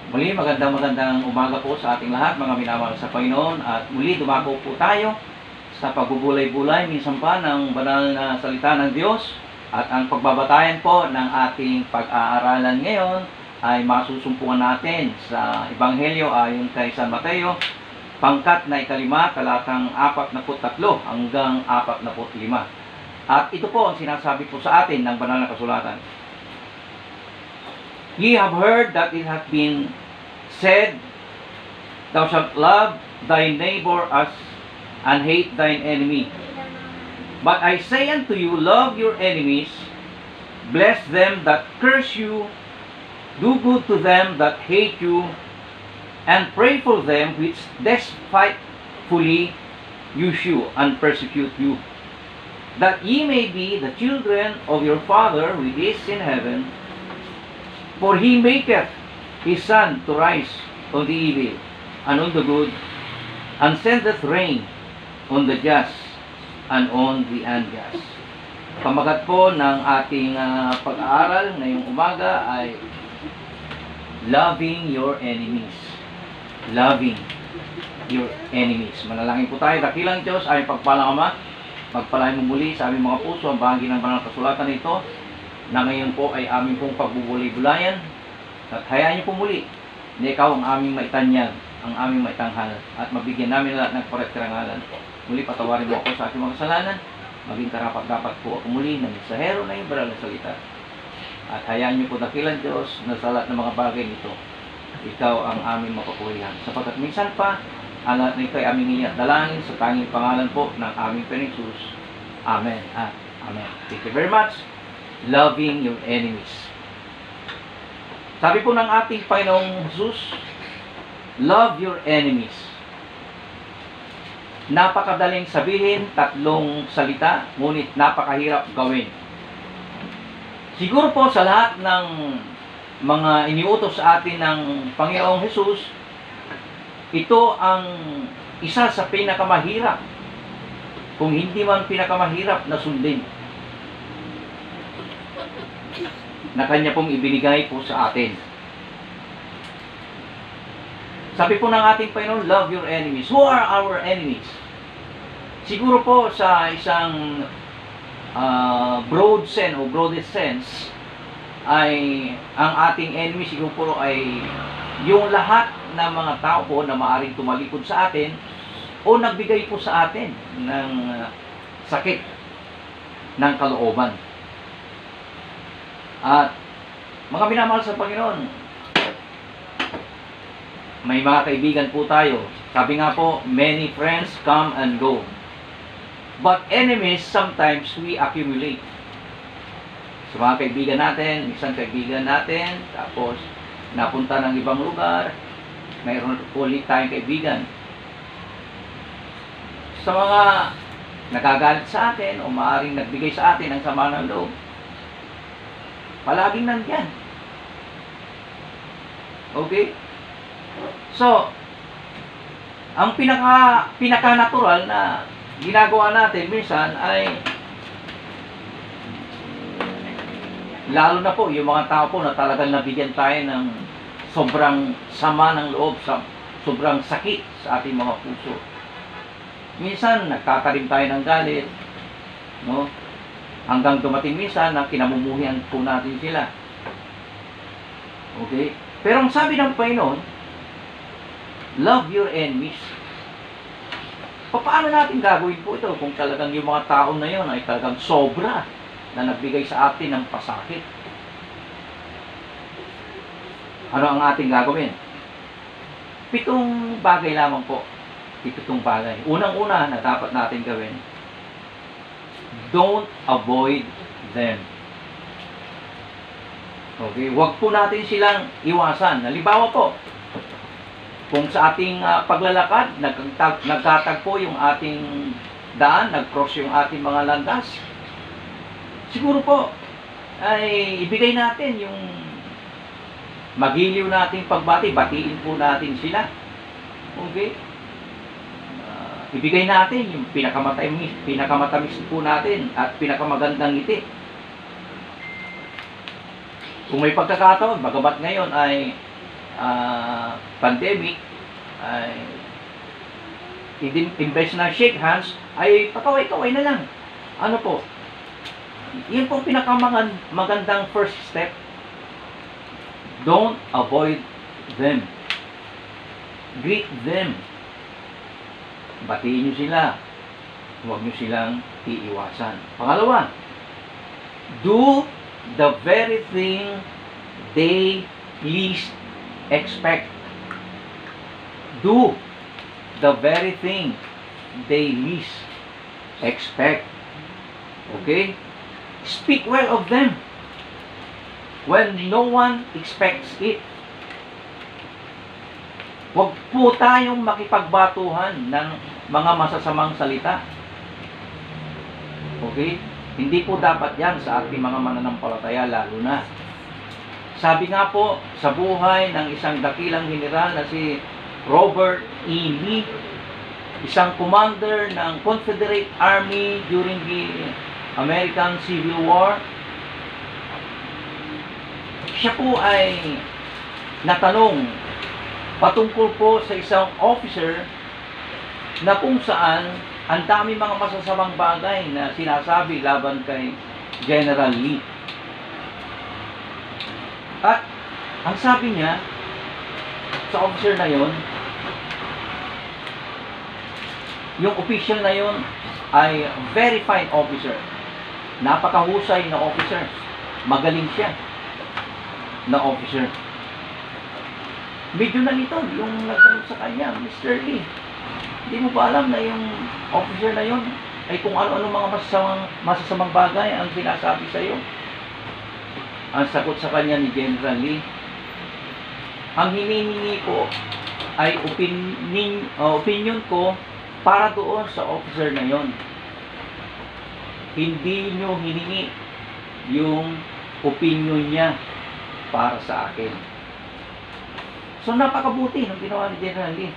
Muli, magandang umaga po sa ating lahat, mga minamahal sa Panginoon. At muli, dumako po tayo sa pagbubulay-bulay, minsan pa, ng banal na salita ng Diyos. At ang pagbabatayan po ng ating pag-aaralan ngayon ay masusumpungan natin sa Ebanghelyo ayon kay San Mateo, pangkat na 5, talatang 43 hanggang 45. At ito po ang sinasabi po sa atin ng banal na kasulatan. Ye have heard that it hath been said, Thou shalt love thy neighbor as and hate thine enemy. But I say unto you, love your enemies, bless them that curse you, do good to them that hate you, and pray for them which despitefully use you and persecute you, that ye may be the children of your Father which is in heaven. For he maketh his sun to rise on the evil and on the good, and sendeth rain on the just and on the unjust. Pamagat po ng ating pag-aaral ngayong umaga ay loving your enemies. Loving your enemies. Manalangin po tayo. Dakilang Diyos ay pagpalang Ama, pagpalain mo muli sa aming mga puso ang bahagi ng banal na kasulatan nito, na ngayon po ay aming pong pagbubulay-bulayan, at hayaan niyo po muli na ikaw ang aming maitanyag, ang aming maitanghal, at mabigyan namin lahat ng karangalan. Muli patawarin mo ako sa aking mga kasalanan, maging karapat-dapat po ako muli na mensahero na yung banal na salita. At hayaan niyo po dakilang Diyos na sa lahat ng mga bagay nito, ikaw ang aming mapapurihan. Sapagkat minsan pa, ang lahat na ito ay aming dalangin sa tanging pangalan po ng aming Panginoon Jesus. Amen at Amen. Thank you very much. Loving your enemies. Sabi po ng ating Panginoong Jesus, love your enemies. Napakadaling sabihin, 3 salita, ngunit napakahirap gawin. Siguro po sa lahat ng mga iniutos sa atin ng Panginoong Jesus, ito ang isa sa pinakamahirap, kung hindi man pinakamahirap na sundin, na Kanya pong ibinigay po sa atin. Sabi po ng ating Panginoon, love your enemies. Who are our enemies? Siguro po sa isang broad sense o broadest sense, ay ang ating enemy siguro po ay yung lahat ng mga tao po na maaring tumalikod sa atin o nagbigay po sa atin ng sakit ng kalooban. At mga minamahal sa Panginoon, may mga kaibigan po tayo. Sabi nga po, many friends come and go, but enemies sometimes we accumulate. Sa mga kaibigan natin, isang kaibigan natin, tapos napunta ng ibang lugar, mayroon ulit tayong kaibigan. Sa mga nagagalit sa atin o maaaring nagbigay sa atin ng sama ng loob, palaging nandyan. Okay? So, ang pinaka-natural na ginagawa natin minsan ay, lalo na po yung mga tao po na talagang nabigyan tayo ng sobrang sama ng loob, sobrang sakit sa ating mga puso. Minsan, nagtatanim tayo ng galit, no? Hanggang dumating minsan na kinamumuhian po natin sila. Okay? Pero ang sabi ng Panginoon, love your enemies. Paano natin gagawin po ito kung talagang yung mga tao na yun ay talagang sobra na nagbigay sa atin ng pasakit? Ano ang ating gagawin? 7 bagay lamang po. 7 bagay. Unang-una na dapat natin gawin, don't avoid them. Okay, wag po natin silang iwasan. Halimbawa po, kung sa ating paglalakad, nagkatagpo yung ating daan, nag-cross yung ating mga landas, siguro po, ay ibigay natin yung magiliw nating pagbati, batiin po natin sila. Okay? Ibigay natin yung pinakamatamis po natin at pinakamagandang ngiti. Kung may pagkakataon, bagamat ngayon ay pandemic, ay imbes na shake hands, ay pakaway-kaway na lang. Ano po? Yun po pinakamagandang first step. Don't avoid them. Greet them. Batiin nyo sila. Huwag nyo silang iiwasan. Pangalawa, do the very thing they least expect. Do the very thing they least expect. Okay? Speak well of them when no one expects it. Huwag po tayong makipagbatuhan ng mga masasamang salita. Okay? Hindi po dapat yan sa ating mga mananampalataya, lalo na. Sabi nga po sa buhay ng isang dakilang general na si Robert E. Lee, isang commander ng Confederate Army during the American Civil War. Siya po ay natanong patungkol po sa isang officer na kung saan ang dami mga masasamang bagay na sinasabi laban kay General Lee. At ang sabi niya sa officer na yon, yung official na yon ay very fine officer. Napakahusay na officer. Magaling siya na officer. Medyo nalito yung nagtanong sa kanya, Mr. Lee, hindi mo ba alam na yung officer na yon ay kung ano-ano mga masasamang bagay ang sinasabi sa iyo? Ang sagot sa kanya ni General Lee, ang hinihingi ko ay opinion ko para doon sa officer na yon. Hindi nyo hiningi yung opinion niya para sa akin. So napakabuti ng ginawa ni General Lee.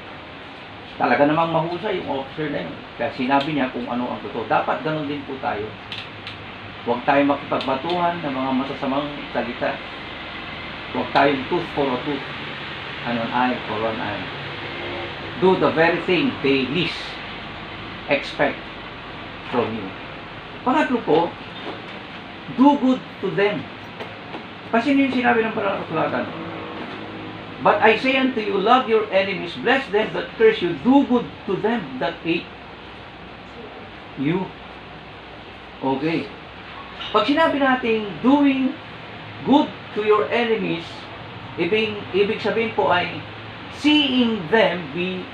Talaga namang mahusay yung officer na yun. Kaya sinabi niya kung ano ang totoo. Dapat ganun din po tayo. Huwag tayong makipagbatuhan ng mga masasamang salita. Huwag tayong tooth for a tooth and an eye for an eye. Do the very thing they least expect from you. Pangatlo po, do good to them. Kasi yung sinabi ng Banal na Kasulatan, but I say unto you, love your enemies, bless them that curse you, do good to them that hate you. Okay. Pag sinabi natin doing good to your enemies, ibig sabihin po ay seeing them be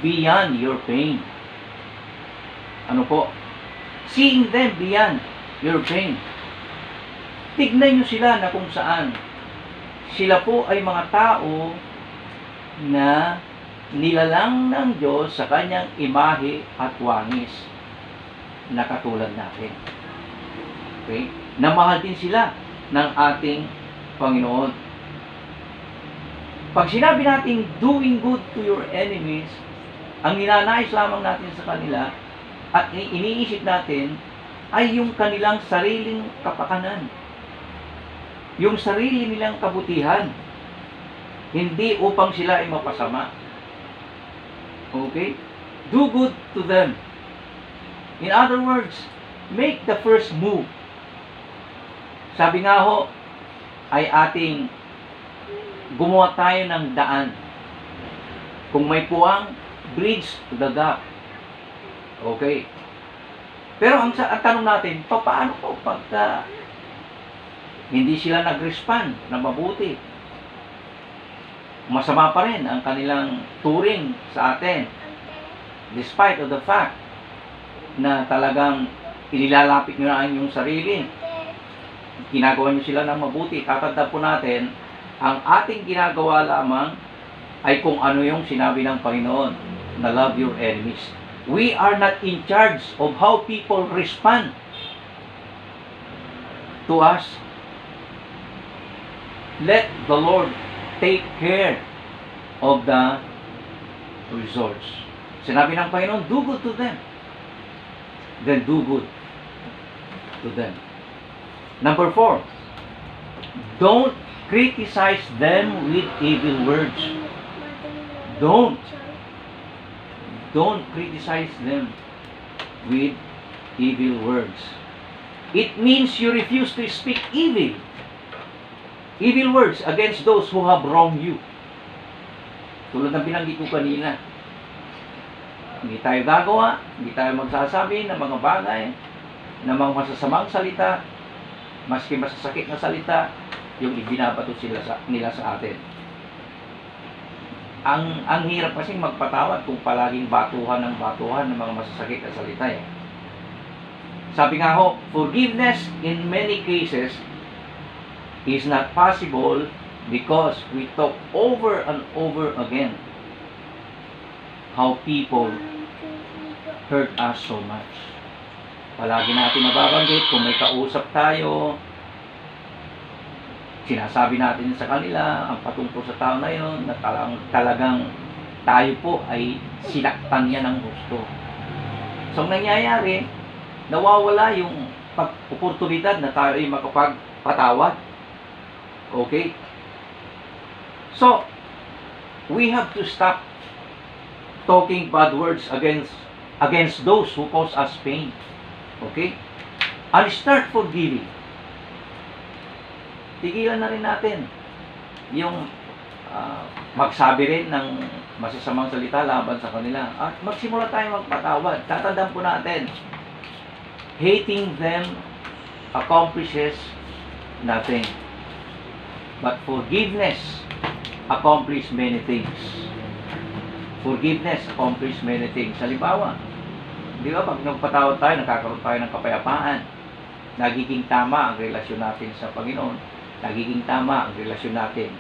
beyond your pain. Ano po? Seeing them beyond your pain. Tignan nyo sila na kung saan sila po ay mga tao na nilalang ng Diyos sa kanyang imahe at wangis na katulad natin. Okay? Na mahal din sila ng ating Panginoon. Pag sinabi natin doing good to your enemies, ang ninanais lamang natin sa kanila at iniisip natin ay yung kanilang sariling kapakanan. Yung sarili nilang kabutihan. Hindi upang sila ay mapasama. Okay? Do good to them. In other words, make the first move. Sabi nga ho, ay ating gumawa tayo ng daan. Kung may puwang, bridge to the gap. Okay. Pero ang tanong natin, paano po pagka hindi sila nag-respond na mabuti? Masama pa rin ang kanilang turing sa atin. Despite of the fact na talagang inilalapit nyo na ang inyong sarili, ginagawa nyo sila ng mabuti. Tatanda po natin, ang ating ginagawa lamang ay kung ano yung sinabi ng Panginoon, na love your enemies. We are not in charge of how people respond to us. Let the Lord take care of the results. Sinabi ng Panginoon, do good to them. Then do good to them. Number 4, don't criticize them with evil words. Don't. Don't criticize them with evil words. It means you refuse to speak evil. Evil words against those who have wronged you. Tulad ng binanggit ko kanina. Hindi tayo gagawa, hindi tayo magsasabi ng mga bagay, ng mga masasamang salita, maski masasakit na salita, yung ibinabato nila sa atin. Ang hirap kasing magpatawad kung palaging batuhan ng mga masasakit na salita eh. Sabi nga ho, forgiveness in many cases is not possible because we talk over and over again how people hurt us so much. Palagi natin nababanggit kung may kausap tayo, sinasabi natin sa kanila ang patungkol sa tao na yun na talagang tayo po ay sinaktan niya ng gusto. So, ang nangyayari, nawawala yung oportunidad na tayo ay makapagpatawad. Okay? So, we have to stop talking bad words against those who cause us pain. Okay? And start forgiving. Tigilan na rin natin yung magsabi rin ng masasamang salita laban sa kanila. At magsimula tayo magpatawad. Tatandaan po natin, hating them accomplishes nothing. But forgiveness accomplishes many things. Forgiveness accomplishes many things. Halimbawa, di ba, pag nagpatawad tayo, nakakaroon tayo ng kapayapaan. Nagiging tama ang relasyon natin sa Panginoon. Nagiging tama ang relasyon natin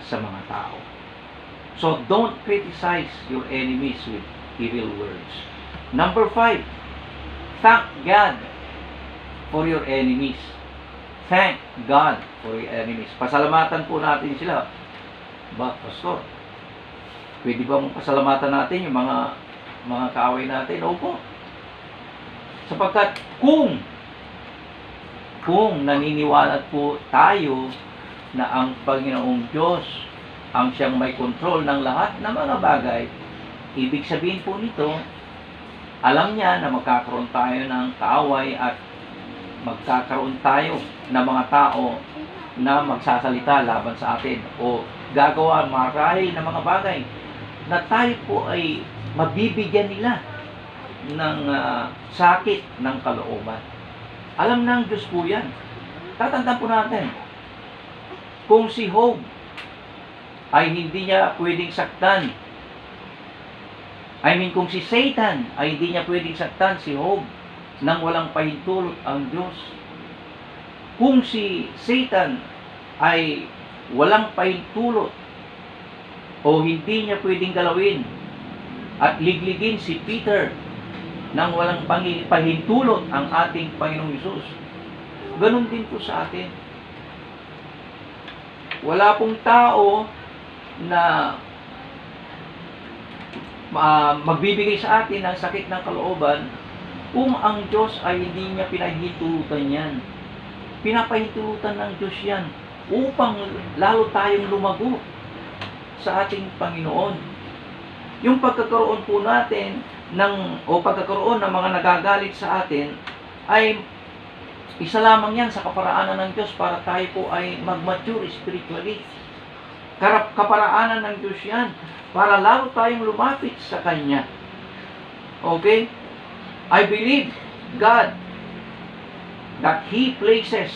sa mga tao. So, don't criticize your enemies with evil words. Number 5, thank God for your enemies. Thank God for your enemies. Pasalamatan po natin sila. Ba, Pastor, pwede ba mong pasalamatan natin yung mga kaaway natin? Opo. Sapagkat kung naniniwala po tayo na ang Panginoong Diyos ang siyang may kontrol ng lahat ng mga bagay, ibig sabihin po nito, alam niya na magkakaroon tayo ng kaaway at magkakaroon tayo ng mga tao na magsasalita laban sa atin o gagawa marahil ng mga bagay na tayo po ay mabibigyan nila ng sakit ng kalooban. Alam ng Diyos po yan. Tatandaan po natin, kung si Job ay hindi niya pwedeng saktan, kung si Satan ay hindi niya pwedeng saktan si Job nang walang pahintulot ang Diyos. Kung si Satan ay walang pahintulot o hindi niya pwedeng galawin at ligligin si Peter nang walang pahintulot ang ating Panginoong Hesus, ganun din po sa atin. Wala pong tao na magbibigay sa atin ng sakit ng kalooban kung ang Diyos ay hindi niya pinahintulutan yan. Pinapahintulutan ng Diyos yan upang lalo tayong lumago sa ating Panginoon. Yung pagkakaroon po natin pagkakaroon ng mga nagagalit sa atin ay isa lamang yan sa kaparaanan ng Diyos para tayo po ay mag-mature spiritually. Kaparaanan ng Diyos yan para lalo tayong lumapit sa Kanya. Okay? I believe God that He places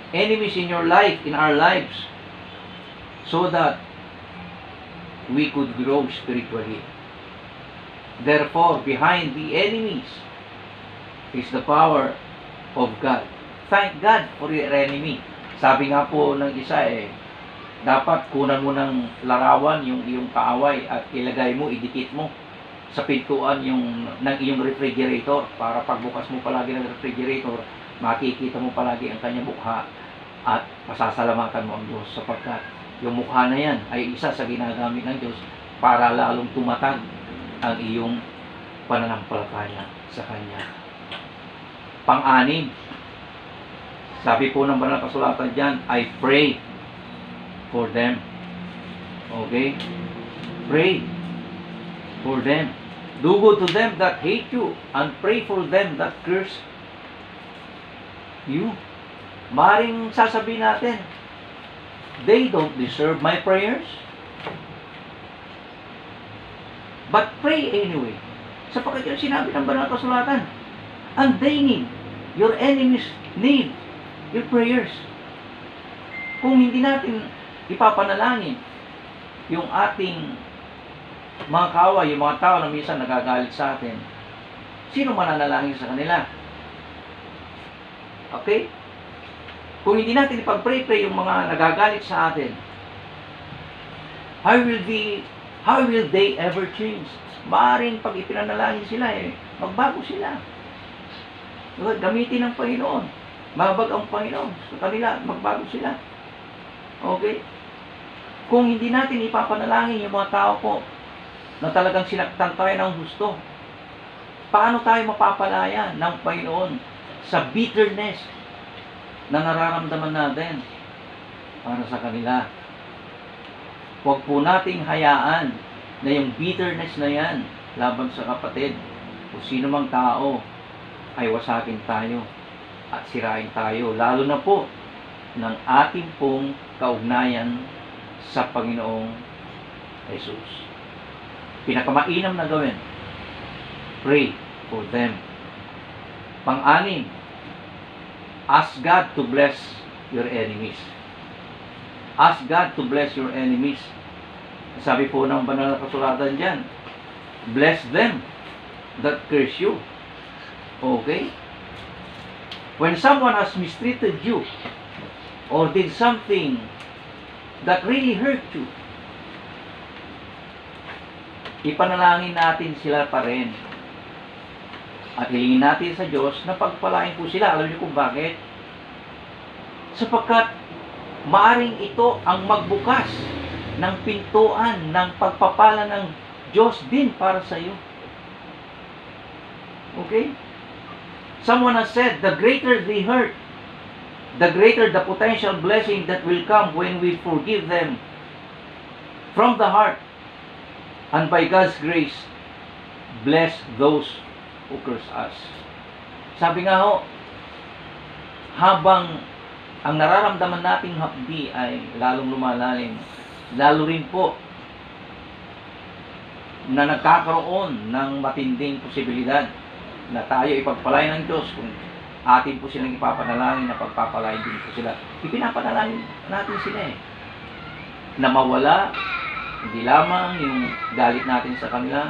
enemies in your life, in our lives, so that we could grow spiritually. Therefore, behind the enemies is the power of God. Thank God for your enemy. Sabi nga po ng isa dapat kunan mo ng larawan yung iyong kaaway at ilagay mo, idikit mo sa pintuan ng iyong refrigerator para pagbukas mo palagi ng refrigerator, makikita mo palagi ang kanyang mukha at masasalamatan mo ang Diyos sapagkat yung mukha na yan ay isa sa ginagamit ng Diyos para lalong tumatag ang iyong pananampalataya sa Kanya. Pang-anim, Sabi po ng banal na kasulatan dyan, I pray for them. Okay? Pray for them. Do good to them that hate you, and pray for them that curse you. Maring sasabihin natin, they don't deserve my prayers. But pray anyway. Sapagkat yung sinabi ng banal na kasulatan, and they need, your enemies need your prayers. Kung hindi natin ipapanalangin yung ating mga kaaway, yung mga tao na minsan nagagalit sa atin, sino mananalangin sa kanila? Okay? Kung hindi natin ipag-pray-pray yung mga nagagalit sa atin, how will they ever change? Maaring pag ipinanalangin sila, magbago sila. Gamitin ng Panginoon. Mabag ang Panginoon sa kanila, magbago sila. Okay? Kung hindi natin ipapanalangin yung mga tao po na talagang sinaktan tayo ng gusto, paano tayo mapapalaya ng Panginoon sa bitterness na nararamdaman natin para sa kanila? Huwag po nating hayaan na yung bitterness na yan laban sa kapatid o sino mang tao ay wasakin tayo at sirain tayo, lalo na po ng ating pong kaugnayan sa Panginoong Jesus. Pinakamainam na gawin, pray for them. Pang-anim, ask God to bless your enemies. Ask God to bless your enemies. Sabi po ng banal na kasulatan dyan, bless them that curse you. Okay? When someone has mistreated you or did something that really hurt you, ipanalangin natin sila pa rin. At hilingin natin sa Diyos na pagpalain po sila. Alam niyo kung bakit? Sapagkat maaring ito ang magbukas ng pintuan ng pagpapala ng Diyos din para sa iyo. Okay? Someone has said, the greater the hurt, the greater the potential blessing that will come when we forgive them from the heart. And by God's grace, bless those who curse us. Sabi nga ho, habang ang nararamdaman nating hapdi ay lalong lumalalim, lalo rin po na nagkakaroon ng matinding posibilidad na tayo ipagpalain ng Diyos kung atin po silang ipapanalangin na pagpapalain din po sila. Ipinapanalangin natin sila na mawala hindi lamang yung galit natin sa kanila,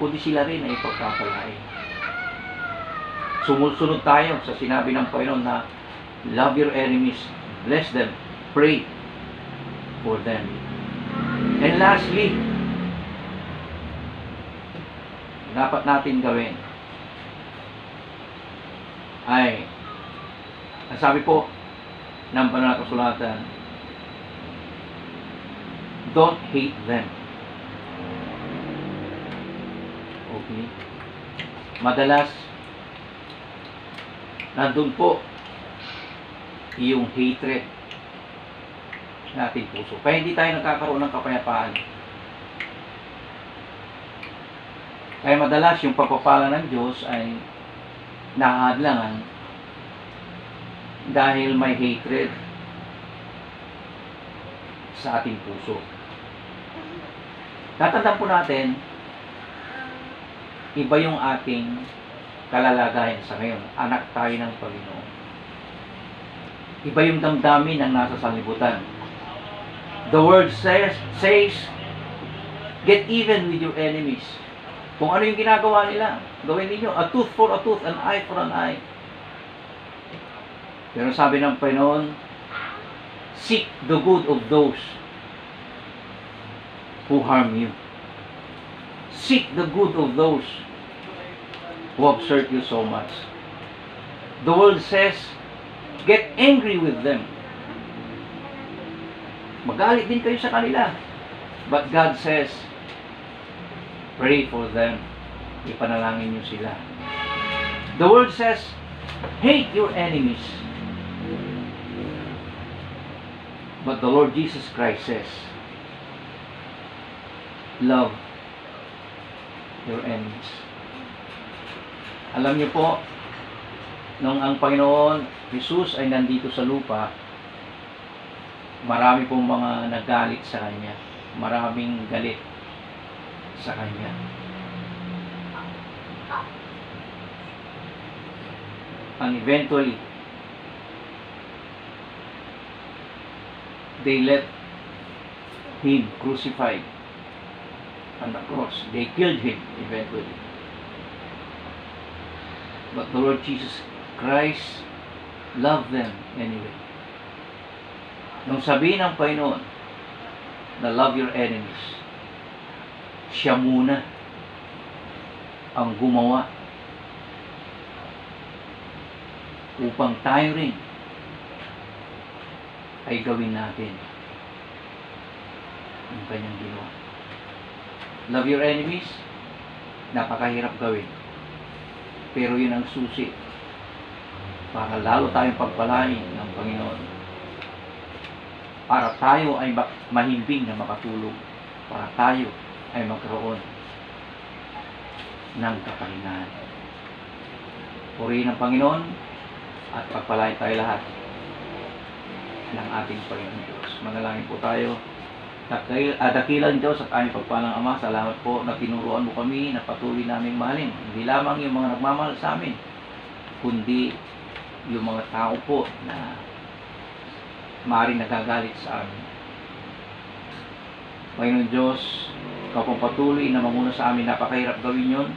kundi sila rin ay ipagpapalain. Sumusunod tayo sa sinabi ng Panginoon na love your enemies, bless them, pray for them. And lastly, dapat natin gawin ay, ang sabi po ng banal na kasulatan, don't hate them. Okay? Madalas, nandun po yung hatred sa ating puso. Kaya hindi tayo nagkakaroon ng kapayapaan. Kaya madalas yung pagpapala ng Diyos ay nahahadlangan dahil may hatred sa ating puso. Tatandaan po natin, iba yung ating kalalagayan sa ngayon. Anak tayo ng Panginoon. Iba yung damdamin ng nasa sanlibutan. The word says, get even with your enemies. Kung ano yung ginagawa nila, gawin ninyo, a tooth for a tooth, an eye for an eye. Pero sabi ng Panginoon, seek the good of those who harm you. Seek the good of those who have hurt you so much. The world says, get angry with them. Magalit din kayo sa kanila. But God says, pray for them. Ipanalangin nyo sila. The word says, hate your enemies. But the Lord Jesus Christ says, love your enemies. Alam niyo po, nung ang Panginoon Jesus ay nandito sa lupa, marami pong mga nagalit sa Kanya. Maraming galit sa Kanya. And eventually, they let Him crucified on the cross. They killed Him eventually. But the Lord Jesus Christ loved them anyway. Nung sabihin ng Panginoon na love your enemies, siya muna ang gumawa upang tayo rin ay gawin natin ang kanyang ginawa. Love your enemies, napakahirap gawin. Pero yun ang susi para lalo tayong pagpalain ng Panginoon. Para tayo ay mahimbing na makatulog. Para tayo ay magkaroon ng kapahingahan. Purihin ng Panginoon at pagpalain tayo lahat ng ating Panginoon Diyos. Manalangin po tayo. Dakilang Diyos at aming pagpalang Ama, salamat po na tinuruan mo kami na patuloy naming mahalin. Hindi lamang yung mga nagmamahal sa amin, kundi yung mga tao po na maaaring nagagalit sa amin. Panginoon Diyos, Ikaw pong patuloy na mamuna sa amin. Napakahirap gawin yun.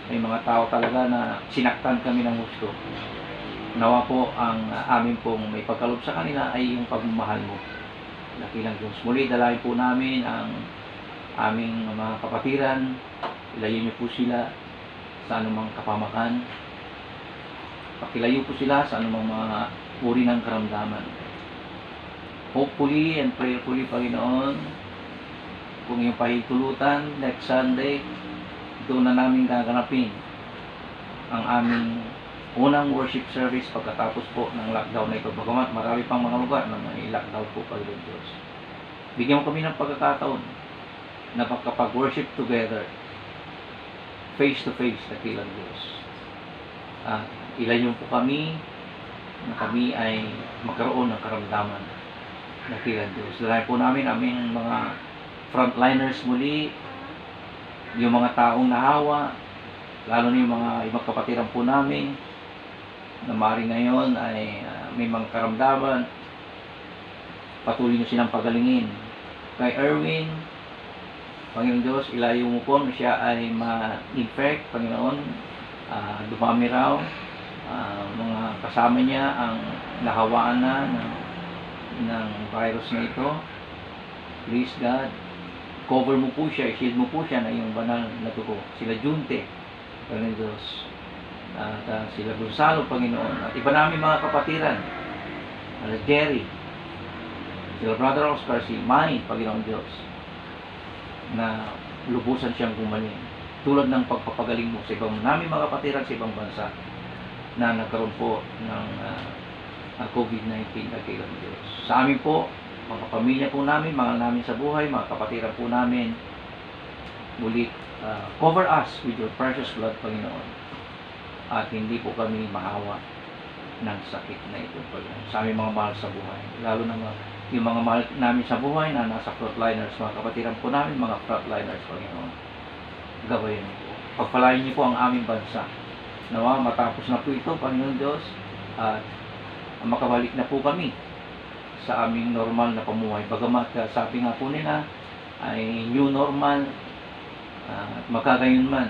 May mga tao talaga na sinaktan kami ng gusto. Nawa po ang amin pong may pagkalob sa kanila ay yung pagmamahal mo. Dakilang Diyos. Muli, dalahin po namin ang aming mga kapatiran. Ilayo niyo po sila sa anumang kapamakan. Pakilayo po sila sa anumang mga uri ng karamdaman. Hopefully and prayerfully, Panginoon, kung yung pahitulutan next Sunday, doon na namin gaganapin ang aming unang worship service pagkatapos po ng lockdown na ito. Bagamat marami pang mga lugar na may lockdown po, Panginoon Diyos. Bigyan mo kami ng pagkakataon na makapag-worship together, face to face, dakilang Diyos. Ilayo po kami na kami ay magkaroon ng karamdaman, dakilang Diyos. Dalayan po namin aming mga frontliners muli, yung mga taong nahawa, lalo na yung mga ibang kapatiran po namin na maaari ngayon ay may mga karamdaman. Patuloy nyo silang pagalingin. Kay Erwin, Panginoon Diyos, ilayo mo po na siya ay ma-infect, Panginoon. Dumami raw, mga kasama niya ang nahawaan na ng virus na ito. Please God, cover mo po siya, shield mo po siya na yung banal na dugo. Sila Junte, Panginoon Diyos, at sila Gonzalo, Panginoon, at iba namin mga kapatiran, Jerry, sila Brother Oscar, si Manny, Panginoon Diyos, na lubusan siyang gumaling. Tulad ng pagpapagaling mo sa ibang namin mga kapatiran sa ibang bansa na nagkaroon po ng COVID-19, dakilang Diyos. Sa amin po, mga pamilya po namin, mga namin sa buhay, mga kapatiran po namin, muli, cover us with your precious blood, Panginoon. At hindi po kami mahawa ng sakit na ito, Panginoon. Sa aming mga mahal sa buhay. Lalo na yung mga mahal namin sa buhay na nasa frontliners, mga kapatiran po namin, mga frontliners, Panginoon. Gawain niyo po. Pagpalain niyo po ang aming bansa. Nawa, matapos na po ito, Panginoon Diyos, at makabalik na po kami sa aming normal na pamuhay. Bagamat sabi nga po nila ay new normal, magkagayon man,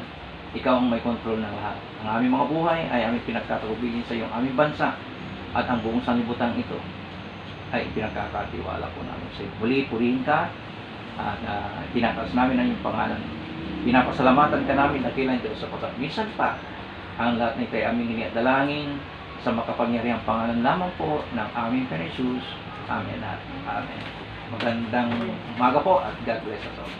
ikaw ang may control ng lahat. Ang aming mga buhay ay aming pinagkatagubilin sa iyong aming bansa at ang buong sanlibutan ito ay pinagkakatiwala po namin sa iyo. Muli, purihin ka at tinataas namin ang iyong pangalan. Pinapasalamatan ka namin na kailan Diyos sapagkat minsan pa ang lahat na ito ay aming hiniadalangin sa makapangyarihang pangalan lamang po ng aming Panginoon Jesus. Amen at Amen. Magandang umaga po at God bless us all.